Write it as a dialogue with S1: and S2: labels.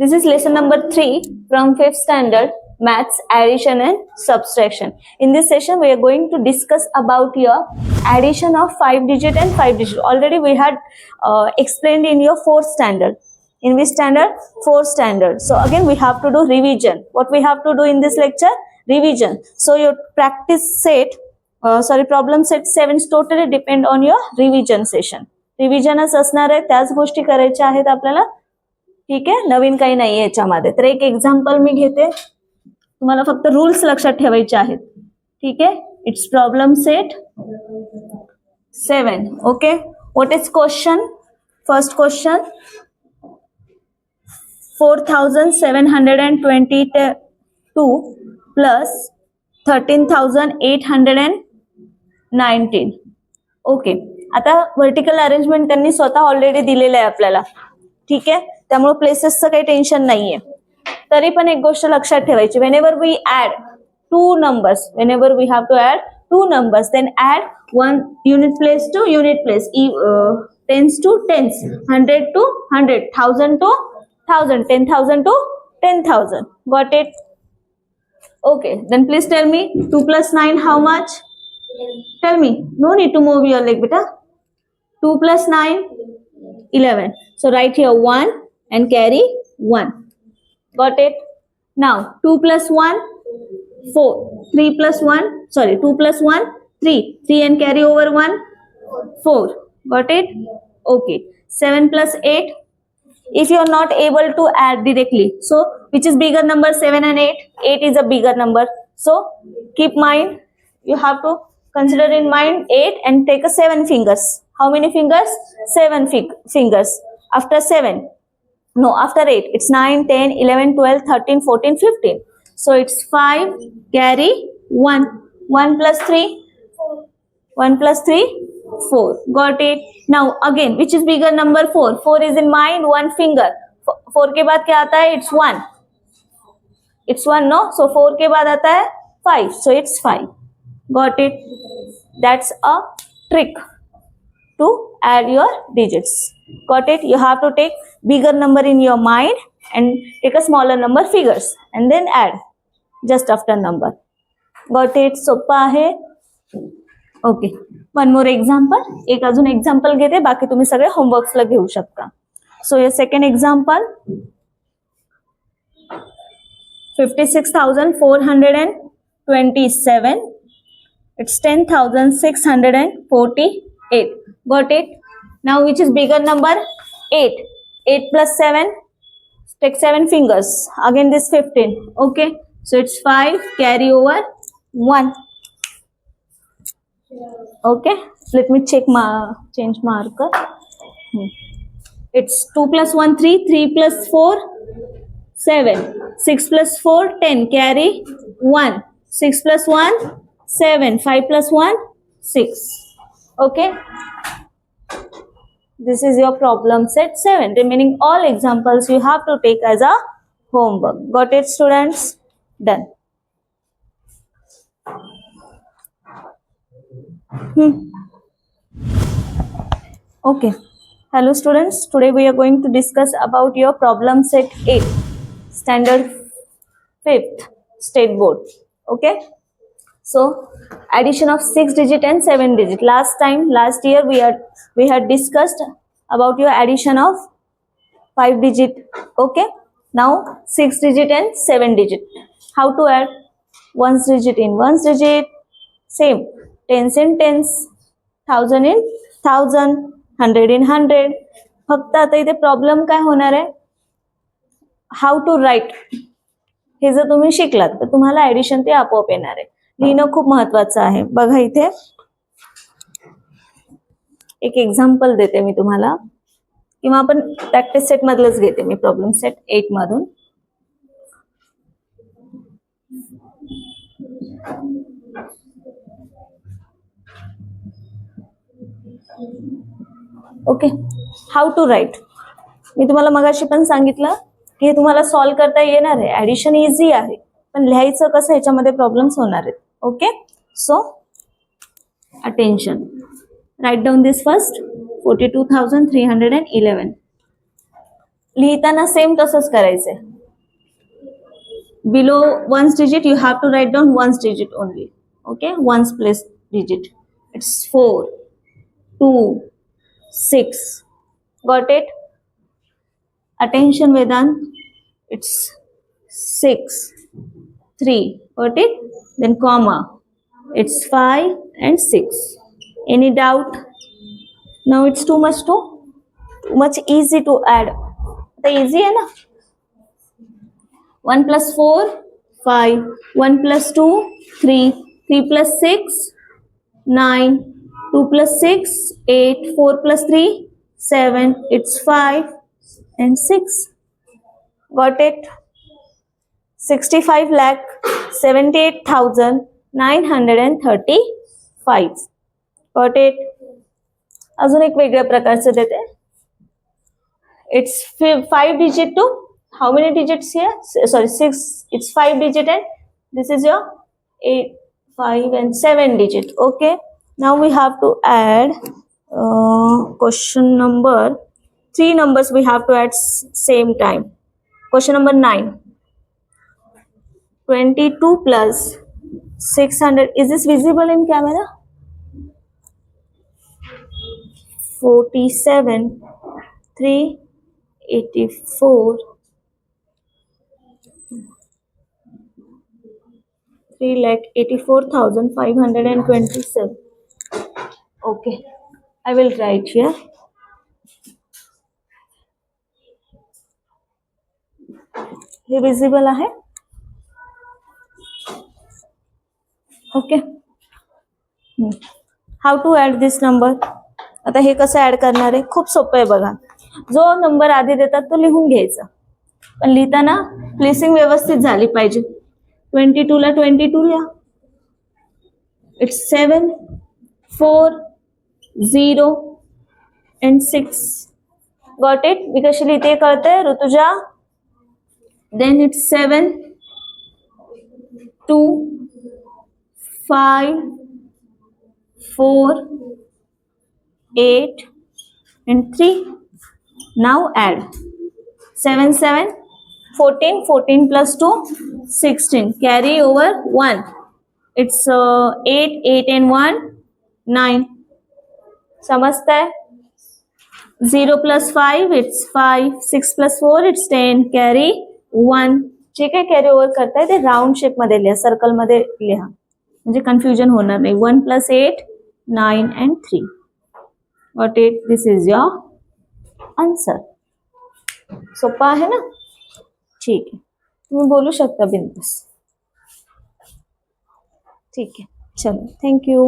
S1: This is lesson number 3 from 5th standard, Maths, Addition and Subtraction. In this session, we are going to discuss about your addition of 5-digit and 5-digit. Already we had explained in your 4th standard. In which standard? 4th standard. So again, we have to do revision. What we have to do in this lecture? Revision. So your practice set, problem set 7 totally depend on your revision session. रिव्हिजनच असणार आहे, त्याच गोष्टी करायच्या आहेत आपल्याला. ठीक आहे, नवीन काही नाहीये याच्यामध्ये. तर एक एक्झाम्पल मी घेते, तुम्हाला फक्त रूल्स लक्षात ठेवायचे आहेत. ठीक आहे, it's problem set 7. Okay, what is question? First question, 4722 plus 13819. Okay, आता व्हर्टिकल अरेंजमेंट त्यांनी स्वतः ऑलरेडी दिलेलं आहे आपल्याला. ठीक आहे, त्यामुळे प्लेसेसचं काही टेन्शन नाहीये. तरी पण एक गोष्ट लक्षात ठेवायची, whenever we add two numbers, whenever we have to add two numbers, then add one unit place to unit place, tens to tens, 100 to 100, 1000 to 1000, 10,000 to 10,000. Got it? Okay, then please tell me 2 plus 9 how much? Tell me. No need to move your leg, beta. 2 plus 9, 11. So write here 1 and carry 1. Got it? Now 2 plus 1, 4. 3 plus 1, sorry, 2 plus 1, 3. 3 and carry over 1, 4. Got it? Okay. 7 plus 8. If you are not able to add directly, so which is bigger number, 7 and 8? 8 is a bigger number. So keep mind, you have to consider in mind 8 and take a 7 fingers. How many fingers? 7 fingers. After 7, no, after 8, it's 9, 10, 11, 12, 13, 14, 15. So it's 5, carry 1. 1 plus 3, 1 plus 3, 4. Got it? Now again, which is bigger number? 4. 4 is in mind, 1 finger. 4 के बाद क्या आता है? It's 1. It's 1, no? So 4 के बाद आता है 5. So it's 5. Got it? That's a trick to add your digits. Got it? You have to take bigger number in your mind and take a smaller number figures and then add just after number. Got it? सोपा आहे. Okay, one more example. एक अजून example घेते, बाकी तुम्ही सगळे होमवर्क्सला घेऊ शकता. सो your second example, 56,427. It's 10,648. Got it? Now which is bigger number? 8. 8 plus 7, take 7 fingers. Again this 15. Okay, so it's 5, carry over 1. Okay, let me change marker. It's 2 plus 1, 3. 3 plus 4, 7. 6 plus 4, 10, carry 1. 6 plus 1, 7. 5 plus 1, 6. Okay, this is your problem set 7. Remaining all examples you have to take as a homework. Got it, students? Done. Okay, hello students, today we are going to discuss about your problem set 8, standard 5th state board. Okay, so addition of 6-digit and 7-digit. Last year we had discussed about your addition of 5-digit. Okay, now 6-digit and 7-digit. How to add? 1's digit in 1's digit, same, tens in tens, 1000 in 1000, 100 in 100. फक्त आता इथे problem काय होणार आहे? हाऊ to right. हे जर तुम्ही शिकलात तर तुम्हाला ऍडिशन ते आपोआप येणार आहे. लिहिणं खूप महत्वाचं आहे. बघा इथे एक एक्झाम्पल देते मी तुम्हाला, किंवा आपण प्रॅक्टिस सेट मधलंच घेते मी, प्रॉब्लेम सेट 8 मधून. Okay, how to write. मी तुम्हाला मगाशी पण सांगितलं की हे तुम्हाला सॉल्व्ह करता येणार आहे. ऍडिशन इझी आहे, पण लिहायचं कसं ह्याच्यामध्ये प्रॉब्लेम्स होणार आहेत. Okay, so attention, write down this first. 42,311 लिहिताना सेम तसंच करायचंय. Below ones digit you have to write down ones digit only. Okay, ones place digit. It's 4, 2, 6. Got it? Attention Vedant. It's 6, 3. Got it? Then comma. It's 5 and 6. Any doubt? Now it's too much easy to add. The easy है ना? 1 plus 4, 5. 1 plus 2, 3. 3 plus 6, 9. 2 plus 6, 8. 4 plus 3, 7. It's 5 and 6. Got it? 65 lakh 78,935. Got it? अजून एक वेगळ्या प्रकारचं देते. It's 5 digit to how many digits here? Sorry, 6. It's 5 digit and this is your 8, 5 and 7 digit. Okay. Now we have to add question number 3 numbers we have to add same time. Question number 9. 22 plus 600. Is this visible in camera? 47, 384, 3,84,527. Okay, I will write here. Hey visible आहे. Okay. How to add this number? आता हे कसं add करणार आहे? खूप सोपं आहे बघा. जो नंबर आधी देतात तो लिहून घ्यायचा, पण लिहिताना प्लेसिंग व्यवस्थित झाली पाहिजे. 22 ला 22 लिहा. It's 7, 4, 0 and 6. Got it? मी कशी लिहिते कळते Rutuja? Then it's 7, 2, 5, 4, 8 and 3. Now add 7, 7, 14, 14 plus 2, 16. Carry over 1. It's 8, 8 and 1, 9. समझता है? 0 plus 5, it's 5. 6 plus 4, it's 10. Carry 1. जे काही कॅरी ओव्हर करताय ते राऊंड शेप मध्ये लिहा, सर्कल मध्ये लिहा, म्हणजे कन्फ्युजन होणार नाही. 1 plus 8, 9 and 3. Got it? This is your answer. सोपा आहे ना? ठीक आहे, तुम्ही बोलू शकता बिंदास. ठीक आहे, चलो, थँक यू.